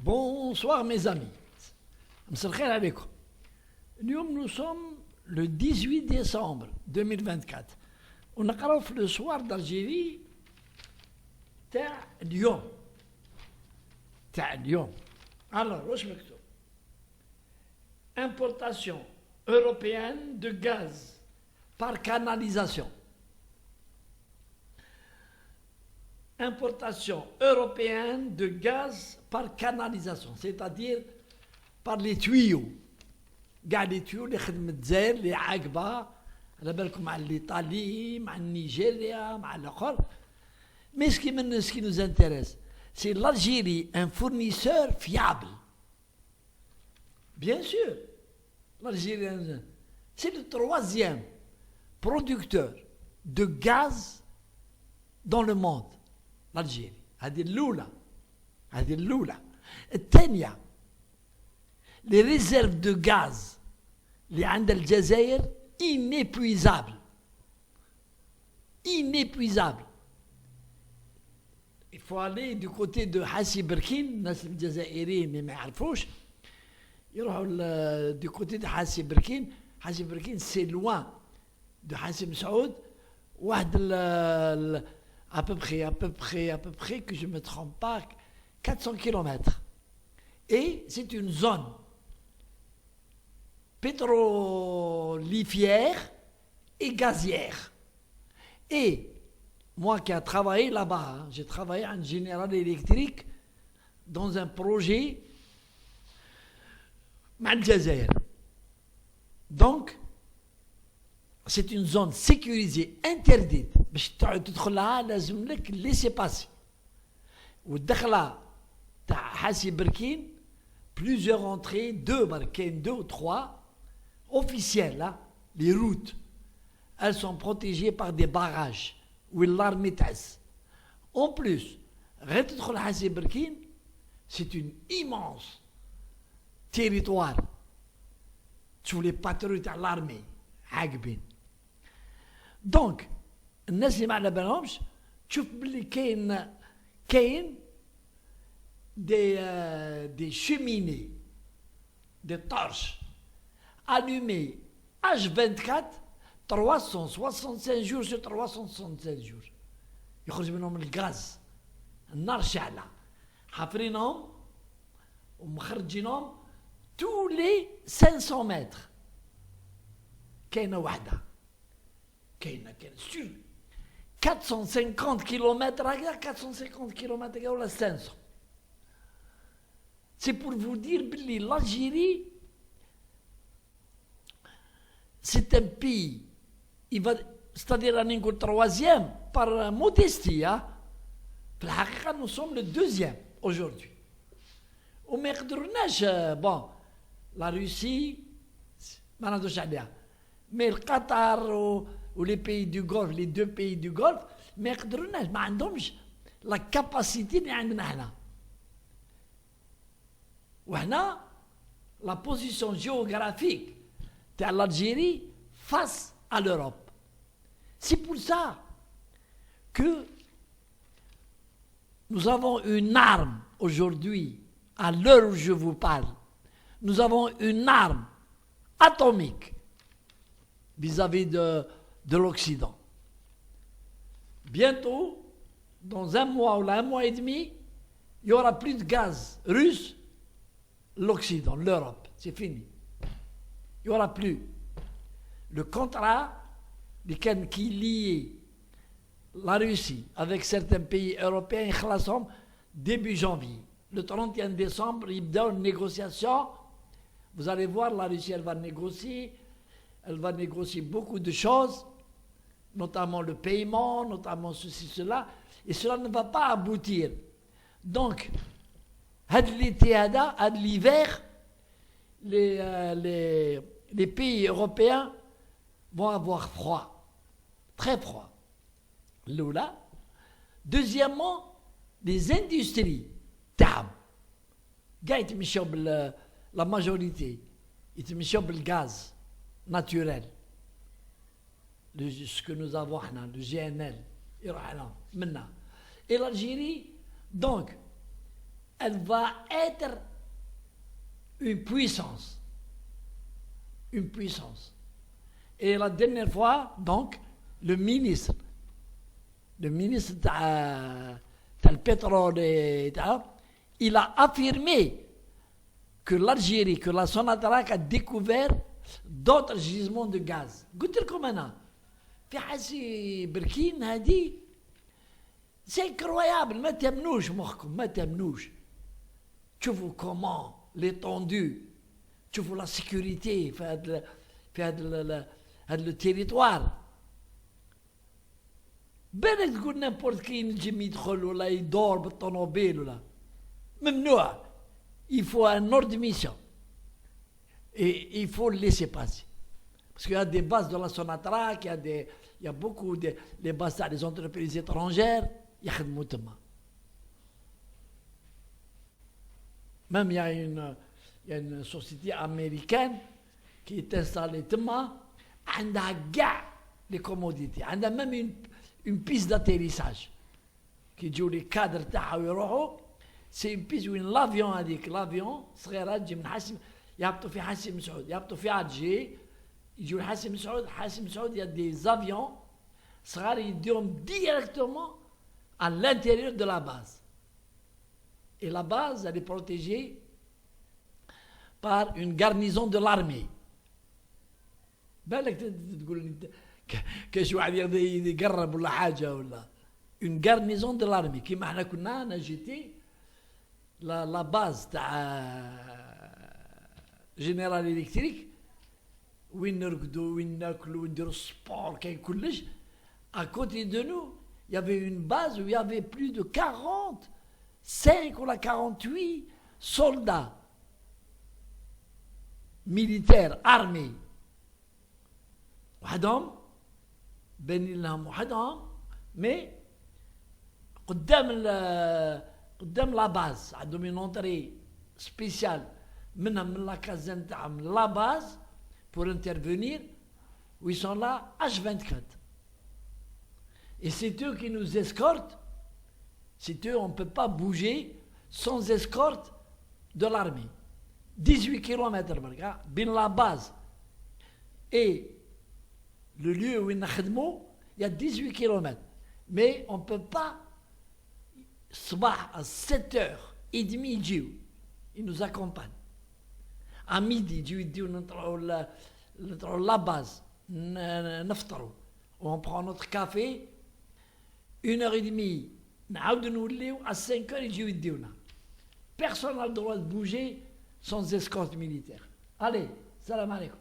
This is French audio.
Bonsoir mes amis. مساء الخير عليكم. اليوم nous sommes le 18 décembre 2024. ونقراو في السوار d'Algérie تاع اليوم. Alors, واش مكتوب؟ Importation européenne de gaz par canalisation. Importation européenne de gaz par canalisation, c'est-à-dire par les tuyaux. كاع les tuyaux اللي خدمت الجزائر اللي عاقبه على بالكم مع الإيطالي مع نيجيريا مع الآخر. Mais ce qui nous intéresse, c'est l'Algérie, un fournisseur fiable. Bien sûr, l'Algérie, c'est le troisième producteur de gaz dans le monde. l'Algérie هذه الأولى الثانية les réserves de gaz اللي عند الجزائر inépuisables il faut aller du côté de حاسي بركين الناس الجزائريين اللي ما يعرفوش يروحوا du côté de حاسي بركين c'est loin de حاسي مسعود واحد à peu près, que je ne me trompe pas, 400 km. Et c'est une zone pétrolifère et gazière. Et moi qui ai travaillé là-bas, j'ai travaillé en General Electric dans un projet Mal Jazair. Donc, c'est une zone sécurisée, interdite. باش تدخل لها لازم لك ليسي باسي. والدخله تاع حاسي بركين plusieurs entrées, deux ou trois officielles. Les routes, elles sont protégées par des barrages où l'armée tasse. En plus, غير تدخل حاسي بركين, c'est une immense territoire. Sous les patrouilles de l'armée عاقبين. Donc, الناس اللي ما على بالهمش تشوف بلي كاين des cheminées, des torches allumées H24 365 jours sur 365 jours يخرج منهم الغاز النار شاعلة حافرينهم ومخرجينهم tous les 500 mètres كاينة واحدة كاين sur 450 km, 450 km ou 500. C'est pour vous dire que l'Algérie, c'est un pays, c'est-à-dire un troisième, par modestie. Nous sommes le deuxième aujourd'hui. Mais bon, la Russie, mais le Qatar, ou les pays du Golfe, les deux pays du Golfe, ما يقدروناش ما عندهمش la capacité اللي عندنا احنا. وهنا la position géographique de l'Algérie face à l'Europe. C'est pour ça que nous avons une arme aujourd'hui, à l'heure où je vous parle. Nous avons une arme atomique vis-à-vis de l'Occident. Bientôt, dans un mois ou un mois et demi, il n'y aura plus de gaz russe, l'Occident, l'Europe, c'est fini. Il n'y aura plus. Le contrat qui lie la Russie avec certains pays européens, ils خلصهم début janvier. Le 31 décembre, il y a une négociation. Vous allez voir, la Russie, elle va négocier beaucoup de choses, notamment le paiement, notamment ceci, cela, et cela ne va pas aboutir. Donc, l'hiver, les pays européens vont avoir froid, très froid. L'oula. Deuxièmement, les industries, la majorité, ils mettent le gaz naturel. Ce que nous avons, le GNL, et l'Algérie, donc, elle va être une puissance. Une puissance. Et la dernière fois, donc, le ministre du pétrole, il a affirmé que l'Algérie, que la Sonatrach a découvert d'autres gisements de gaz. قلت لكم أنا في حاسي بركين هذه c'est incroyable ما تأمنوش مخكم ما تأمنوش تشوفوا comment l'étendue تشوفوا la sécurité في هذا التيريتوار بالك تقول نابورت كي ينجم يدخل ولا يدور بالطوموبيل ولا ممنوع. Il faut un ordre de mission et il faut le laisser passer parce qu'il y a des bases de la Sonatrach, il y a beaucoup de les bases des entreprises étrangères يخدموا تما. Même il y a une société américaine qui est installée تما عندها كاع les commodités, عندها même une piste d'atterrissage qui يجوا les cadres تاعها ويروحوا. C'est une piste où l'avion هذيك l'avion صغيره تجي من حاسم يهبطوا في حاسم سعود يهبطوا في عجي يجوا حاسم سعود il y a des avions صغار يديهم directement à l'intérieur de la base. Et la base elle est protégée par une garnison de l'armée. بالك تقول كاش واحد يقرب ولا حاجه ولا une garnison de l'armée كيما احنا كنا انا جيتي la base General Electric وين نرقدوا وين ناكلوا ونديروا السبور كاين كلش. À côté de nous, il y avait une base où il y avait plus de 45 ou 48 soldats militaires armés. وحدهم بين لهم وحدهم mais قدام لا باز عندهم une entrée spéciale من la caserne تاعهم la base pour intervenir où ils sont là H24. Et c'est eux qui nous escortent. C'est eux, on ne peut pas bouger sans escorte de l'armée. 18 km bin la base et le lieu où ils nous il y a 18 km. Mais on ne peut pas à 7h30 ils nous accompagnent. À midi la base on prend notre café 1h30 à 5h personne n'a le droit de bouger sans escorte militaire. Allez, salam alaikum.